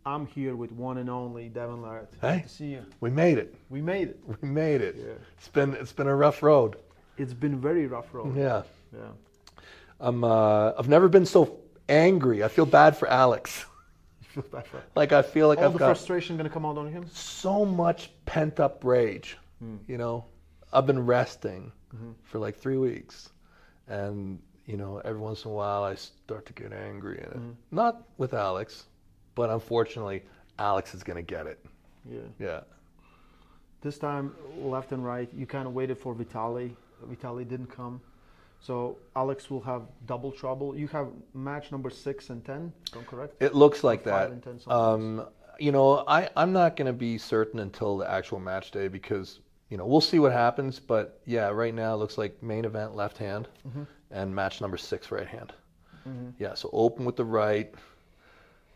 I'm here with one and only Devon Larratt. Hey, good to see you. we made it. We made it. We made it. Yeah. It's been a rough road. It's been very rough road. Yeah. Yeah. I've never been so angry. I feel bad for Alex. You feel bad for Like I feel like all I've the got frustration gonna come out on him. so much pent up rage. You know, I've been resting for like 3 weeks, and you know, every once in a while I start to get angry, and not with Alex, but unfortunately, Alex is gonna get it. Yeah. Yeah. This time, left and right, you kind of waited for Vitaly. Vitaly didn't come. So Alex will have double trouble. You have match number 6 and 10, if I'm correct? It looks like Or 5 that. and 10 sometimes. You know, I'm not going to be certain until the actual match day because, you know, we'll see what happens. But yeah, right now it looks like main event left hand and match number 6 right hand. Yeah, so open with the right,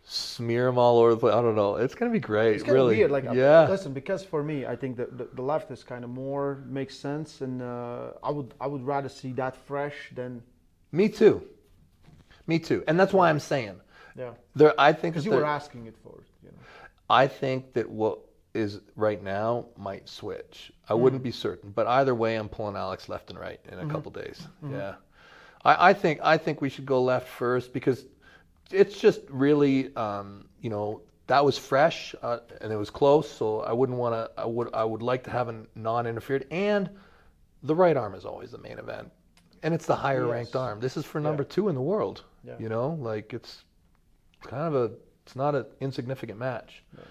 smear them all over the place. I don't know. It's going to be great. It's kind of really. weird. Like, yeah. Listen, because for me, I think that the left is kind of more makes sense, and I would rather see that fresh than. Me too. Me too. And that's why I'm saying. Yeah. I think Because that you were asking it for, you know. I think that what is right now might switch. I wouldn't be certain, but either way, I'm pulling Alex left and right in a couple days. Yeah, I think we should go left first because it's just really, you know, that was fresh and it was close. So I wouldn't want to. I would like to have a non-interfered, and the right arm is always the main event, and it's the higher ranked arm. This is for number 2 in the world. Yeah. You know, like it's kind of it's not an insignificant match. Yeah.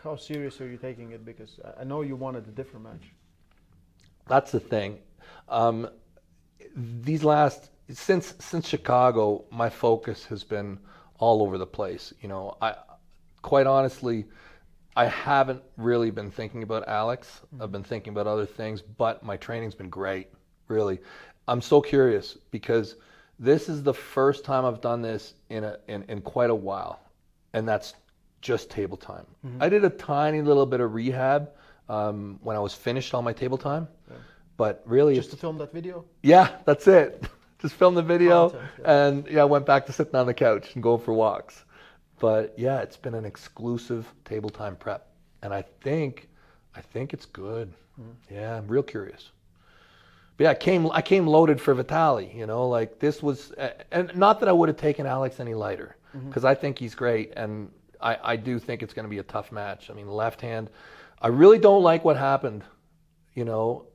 How serious are you taking it? Because I know you wanted a different match. That's the thing. Since Chicago, my focus has been all over the place. You know, quite honestly, I haven't really been thinking about Alex. I've been thinking about other things, but my training's been great. Really, I'm so curious because this is the first time I've done this in quite a while, and that's just table time. I did a tiny little bit of rehab when I was finished on my table time, but really Just to film that video? yeah, that's it. Just film the video, Content, and yeah, I went back to sitting on the couch and going for walks. But yeah, it's been an exclusive table time prep, and I think it's good. Yeah, I'm real curious. But yeah, I came loaded for Vitaly. You know, like this was, and not that I would have taken Alex any lighter, because I think he's great, and I do think it's going to be a tough match. I mean, left hand, I really don't like what happened. You know,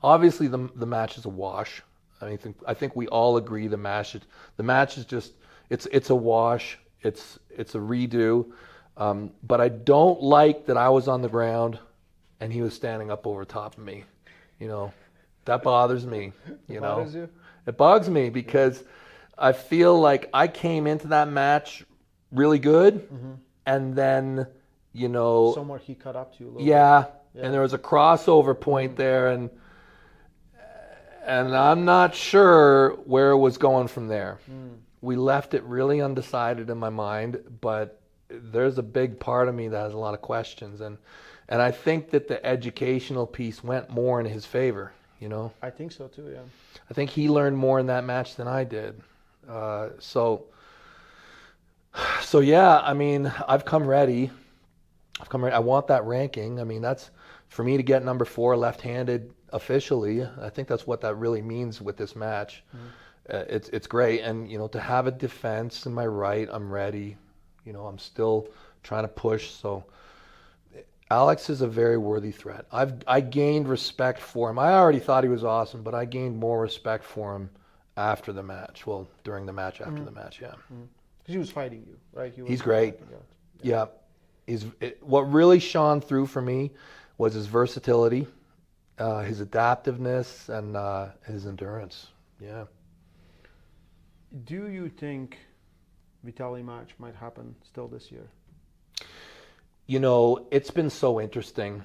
obviously the match is a wash. I think we all agree the match is just it's a wash. It's a redo. But I don't like that I was on the ground and he was standing up over top of me. You know, that bothers me. You know, bothers you? It bugs me because I feel like I came into that match really good, and then you know Somewhere he caught up to you a little yeah, bit. and there was a crossover point there, and I'm not sure where it was going from there. We left it really undecided in my mind, but there's a big part of me that has a lot of questions, and I think that the educational piece went more in his favor. You know, I think so too, yeah. I think he learned more in that match than I did. So yeah, I mean, I've come ready. I want that ranking. I mean, that's for me to get number 4 left-handed officially. I think that's what that really means with this match. It's great, and you know, to have a defense in my right, I'm ready. You know, I'm still trying to push. So Alex is a very worthy threat. I gained respect for him. I already thought he was awesome, but I gained more respect for him after the match. Well, during the match, after the match, yeah. Because he was fighting you, right? He's great. Yeah. What really shone through for me was his versatility, his adaptiveness, and his endurance. Yeah. Do you think Vitaly match might happen still this year? You know, it's been so interesting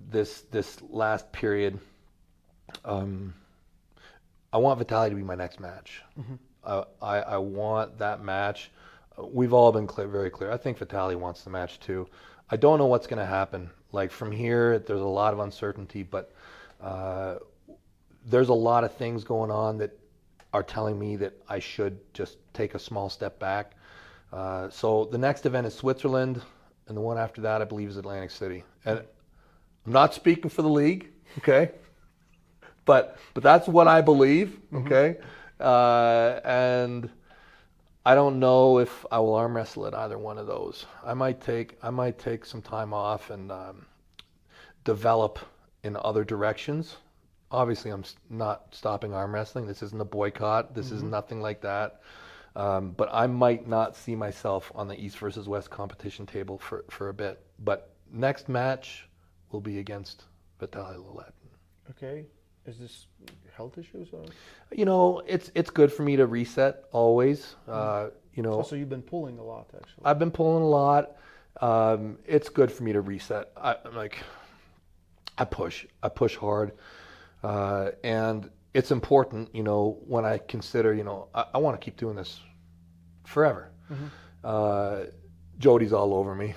this last period. I want Vitaly to be my next match. I want that match. We've all been very clear. I think Vitaly wants the match too. I don't know what's going to happen. Like from here, there's a lot of uncertainty, but there's a lot of things going on that are telling me that I should just take a small step back. So the next event is Switzerland, and the one after that, I believe, is Atlantic City. And I'm not speaking for the league, okay? But that's what I believe, okay? And I don't know if I will arm wrestle at either one of those. I might take some time off and develop in other directions. Obviously, I'm not stopping arm wrestling. This isn't a boycott. This is nothing like that. But I might not see myself on the East versus West competition table for a bit. But next match will be against Vitaly Larratt. Okay. Is this health issues or? You know, it's good for me to reset always. You know, So you've been pulling a lot, actually. I've been pulling a lot. It's good for me to reset. I push hard, and it's important. You know, when I consider, you know, I want to keep doing this forever. Jody's all over me.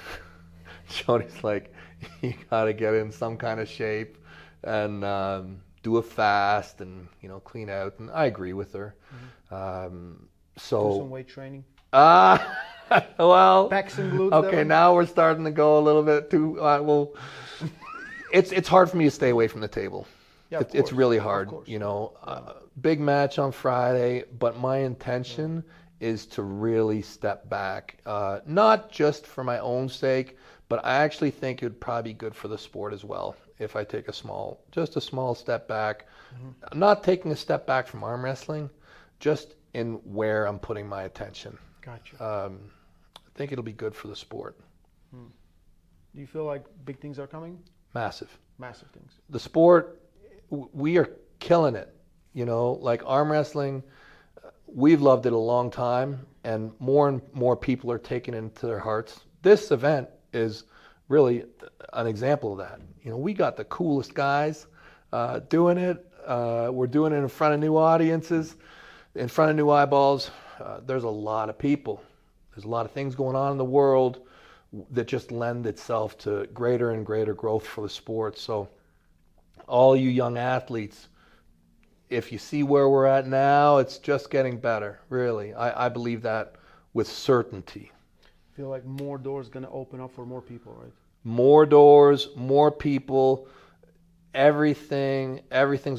Jody's like, you got to get in some kind of shape and do a fast and, you know, clean out. And I agree with her. Do So some weight training. well, Pecs and glutes. okay, Devon? now we're starting to go a little bit too. Well, it's hard for me to stay away from the table. Yeah, of It's course. really Of hard, course. you know. Big match on Friday, but my intention is to really step back, not just for my own sake, but I actually think it would probably be good for the sport as well if I take a small step back. Not taking a step back from arm wrestling, just in where I'm putting my attention. Gotcha. I think it'll be good for the sport. Do you feel like big things are coming? Massive. Massive things. The sport, we are killing it. You know, like arm wrestling, we've loved it a long time, and more people are taking it into their hearts. This event is really an example of that. You know, we got the coolest guys doing it. We're doing it in front of new audiences, in front of new eyeballs. There's a lot of people. There's a lot of things going on in the world that just lend itself to greater and greater growth for the sport. So all you young athletes, if you see where we're at now, it's just getting better, really. I believe that with certainty. Feel like more doors going to open up for more people, right? More doors, more people, everything's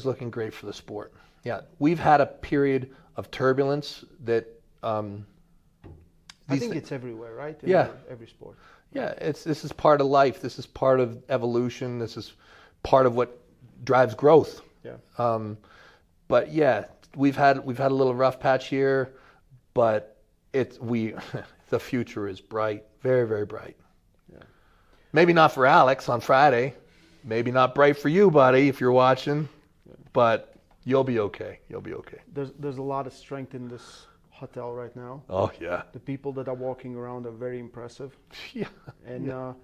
looking great for the sport. Yeah, we've had a period of turbulence that I think it's everywhere, right? In Yeah. every sport. Yeah, this is part of life. This is part of evolution. This is part of what drives growth. Yeah. But yeah, we've had a little rough patch here, but the future is bright, very, very bright. Yeah. Maybe not for Alex on Friday. Maybe not bright for you, buddy, if you're watching. But you'll be okay. You'll be okay. There's a lot of strength in this hotel right now. Oh yeah. The people that are walking around are very impressive. Yeah. And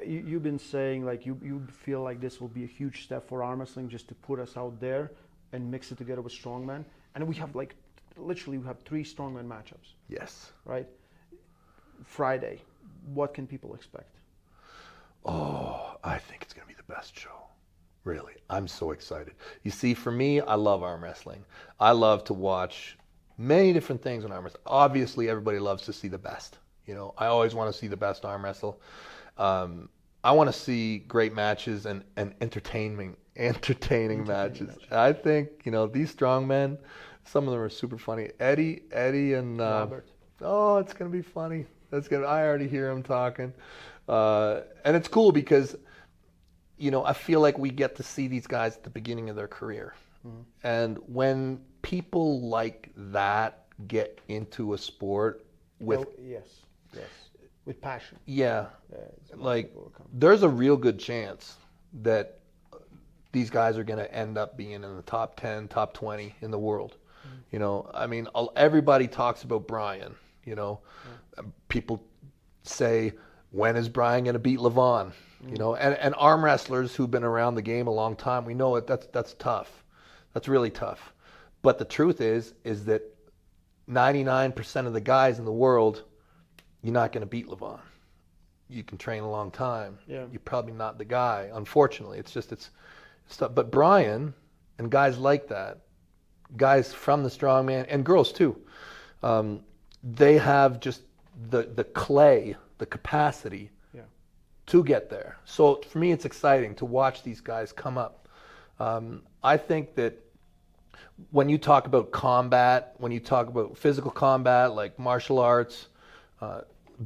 you've been saying like you feel like this will be a huge step for arm wrestling just to put us out there and mix it together with Strongman. And we have literally 3 Strongman matchups, Yes. right? Friday, what can people expect? Oh, I think it's going to be the best show. Really. I'm so excited. You see, for me, I love arm wrestling. I love to watch many different things in arm wrestling. Obviously, everybody loves to see the best. You know, I always want to see the best arm wrestle. I want to see great matches and entertaining matches. I think, you know, these strongmen, some of them are super funny. Eddie and Robert. Oh, it's going to be funny. I already hear him talking. And it's cool because, you know, I feel like we get to see these guys at the beginning of their career. And when people like that get into a sport with yes, with passion. yeah, It's what like people will come. there's a real good chance that these guys are going to end up being in the top 10, top 20 in the world. You know, I mean, everybody talks about Brian, you know. People say, when is Brian going to beat Levon? You know, and arm wrestlers who've been around the game a long time, we know that's tough. That's really tough. But the truth is that 99% of the guys in the world, you're not going to beat Levon. You can train a long time. Yeah. You're probably not the guy, unfortunately. It's tough. But Brian and guys like that, guys from the Strongman, and girls too, they have just the clay, the capacity Yeah. to get there. So for me, it's exciting to watch these guys come up. I think that when you talk about combat, when you talk about physical combat, like martial arts,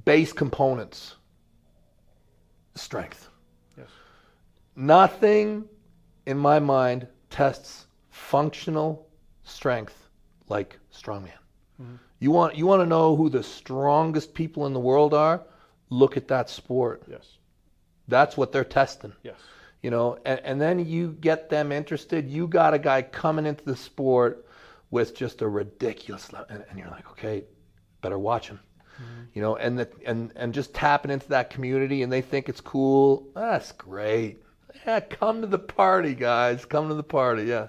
base components, strength. Yes. Nothing in my mind tests functional strength like strongman. Mm-hmm. You want to know who the strongest people in the world are? Look at that sport. Yes. That's what they're testing. Yes. You know, and then you get them interested. You got a guy coming into the sport with just a ridiculous level, and you're like, okay, better watch him. Mm-hmm. You know, and just tapping into that community, and they think it's cool. That's great. Yeah, come to the party, guys. Come to the party. Yeah.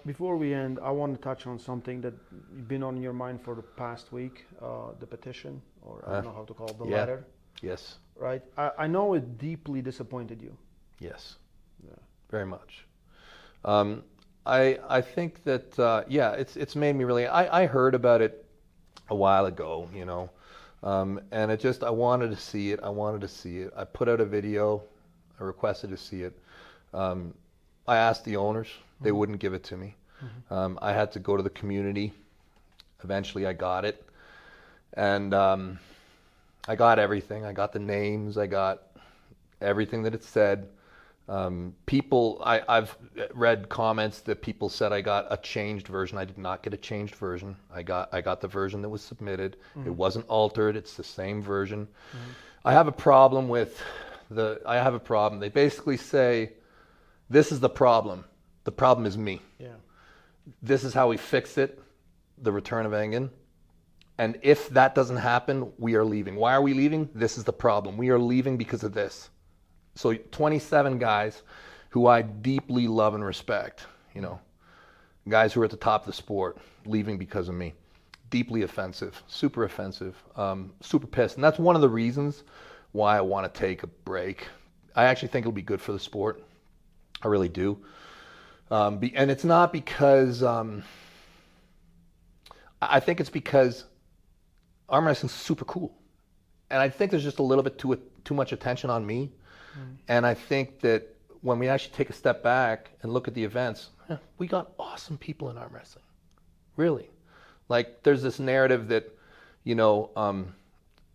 Before we end, I want to touch on something that you've been on your mind for the past week, the petition, or I don't know how to call it, the letter. Yes. Right? I know it deeply disappointed you. Yes. Yeah. Very much. I think that, it's made me really, I heard about it a while ago, you know, and I wanted to see it. I put out a video. I requested to see it. I asked the owners. They wouldn't give it to me. Mm-hmm. I had to go to the community. Eventually I got it. And I got everything. I got the names. I got everything that it said. I've read comments that people said I got a changed version. I did not get a changed version. I got the version that was submitted. Mm-hmm. It wasn't altered. It's the same version. Mm-hmm. I have a problem. They basically say, this is the problem. The problem is me. Yeah. This is how we fix it, the return of Engen. And if that doesn't happen, we are leaving. Why are we leaving? This is the problem. We are leaving because of this. So 27 guys who I deeply love and respect, you know, guys who are at the top of the sport, leaving because of me. Deeply offensive, super pissed. And that's one of the reasons why I want to take a break. I actually think it'll be good for the sport. I really do. And it's not because, I think it's because arm wrestling's super cool. And I think there's just a little bit too much attention on me. Mm. And I think that when we actually take a step back and look at the events, we got awesome people in arm wrestling. Really. Like, there's this narrative that, you know,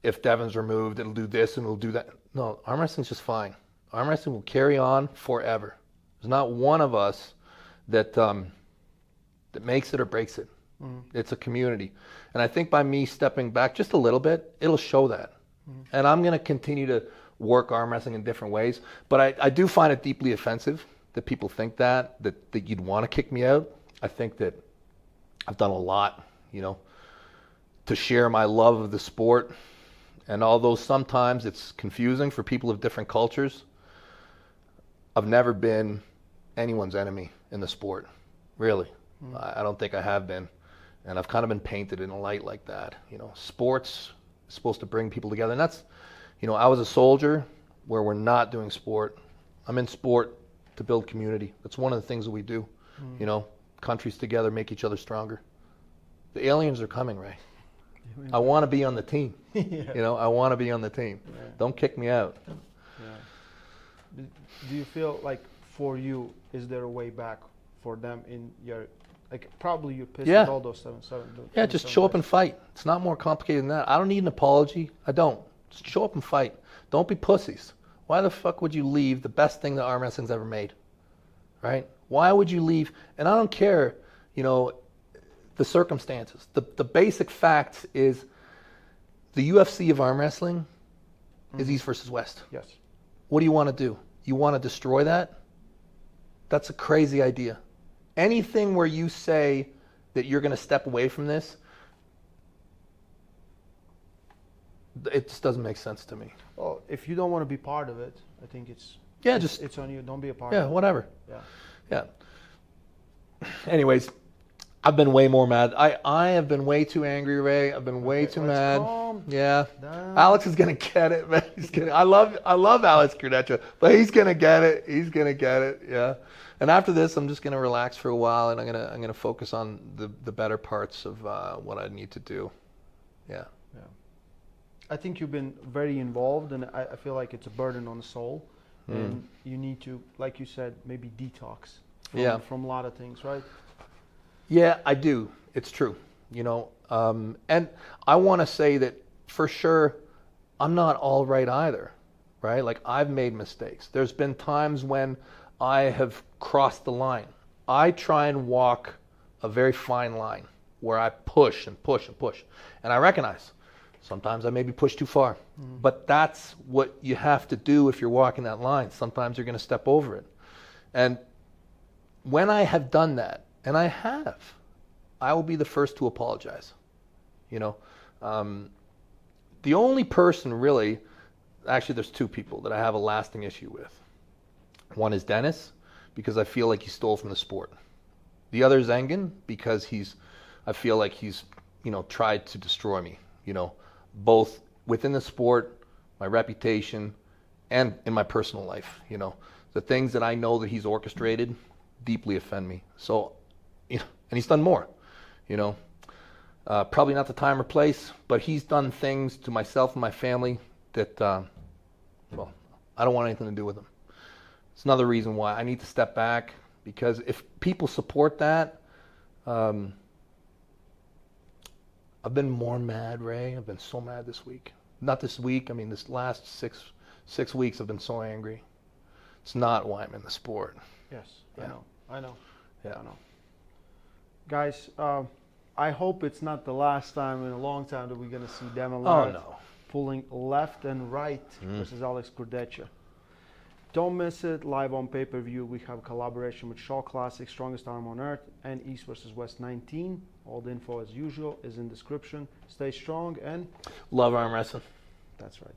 if Devon's removed, it'll do this and it'll do that. No, arm wrestling's just fine. Arm wrestling will carry on forever. There's not one of us that makes it or breaks it. Mm. It's a community. And I think by me stepping back just a little bit, it'll show that. Mm. And I'm going to continue to work arm wrestling in different ways. But I do find it deeply offensive that people think that you'd want to kick me out. I think that I've done a lot, you know, to share my love of the sport. And although sometimes it's confusing for people of different cultures, I've never been anyone's enemy in the sport, really. I don't think I have been. And I've kind of been painted in a light like that. You know, sports is supposed to bring people together. And that's, you know, I was a soldier where we're not doing sport. I'm in sport to build community. That's one of the things that we do. You know, countries together make each other stronger. The aliens are coming, Ray. I want to be on the team. Yeah. You know, I want to be on the team. Yeah. Don't kick me out. Yeah. Do you feel like for you, is there a way back for them in your, like probably you're pissed at all those 7-7. Yeah, just show up and fight. It's not more complicated than that. I don't need an apology. I don't. Just show up and fight. Don't be pussies. Why the fuck would you leave the best thing that arm wrestling's ever made? Right? Why would you leave? And I don't care, you know, the circumstances. The basic fact is the UFC of arm wrestling is East versus West. Yes. What do you want to do? You want to destroy that? That's a crazy idea. Anything where you say that you're going to step away from this, it just doesn't make sense to me. Well, if you don't want to be part of it, I think it's on you. Don't be a part of it. Yeah, whatever. Yeah. Anyways, I've been way more mad. I have been way too angry, Ray. I've been way too mad. Calm. Yeah. Down. Alex is gonna get it, man. I love Alex Kurdecha, but he's gonna get it. He's gonna get it. Yeah. And after this, I'm just gonna relax for a while, and I'm gonna focus on the better parts of what I need to do. Yeah. I think you've been very involved, and I feel like it's a burden on the soul, and you need to, like you said, maybe detox from a lot of things, right? Yeah, I do. It's true. You know, and I want to say that for sure, I'm not all right either, right? Like, I've made mistakes. There's been times when I have crossed the line. I try and walk a very fine line where I push and push and push. And I recognize sometimes I maybe push too far. But that's what you have to do if you're walking that line. Sometimes you're going to step over it. And when I have done that, and I have, I will be the first to apologize. You know, the only person really, actually there's two people that I have a lasting issue with. One is Dennis, because I feel like he stole from the sport. The other is Engen, because I feel like he's, you know, tried to destroy me, you know, both within the sport, my reputation, and in my personal life. You know, the things that I know that he's orchestrated deeply offend me. So, you know, and he's done more, you know. Probably not the time or place, but he's done things to myself and my family that, well, I don't want anything to do with him. It's another reason why I need to step back, because if people support that, I've been more mad, Ray. I've been so mad this week. Not this week. I mean, this last six weeks I've been so angry. It's not why I'm in the sport. Yes, Yeah. I know. Yeah. I know. Guys, I hope it's not the last time in a long time that we're going to see Devon Larratt pulling left and right versus Alex Kurdecha. Don't miss it. Live on pay-per-view, we have a collaboration with Shaw Classic, Strongest Arm on Earth, and East vs. West 19. All the info, as usual, is in description. Stay strong and Love arm wrestling. That's right.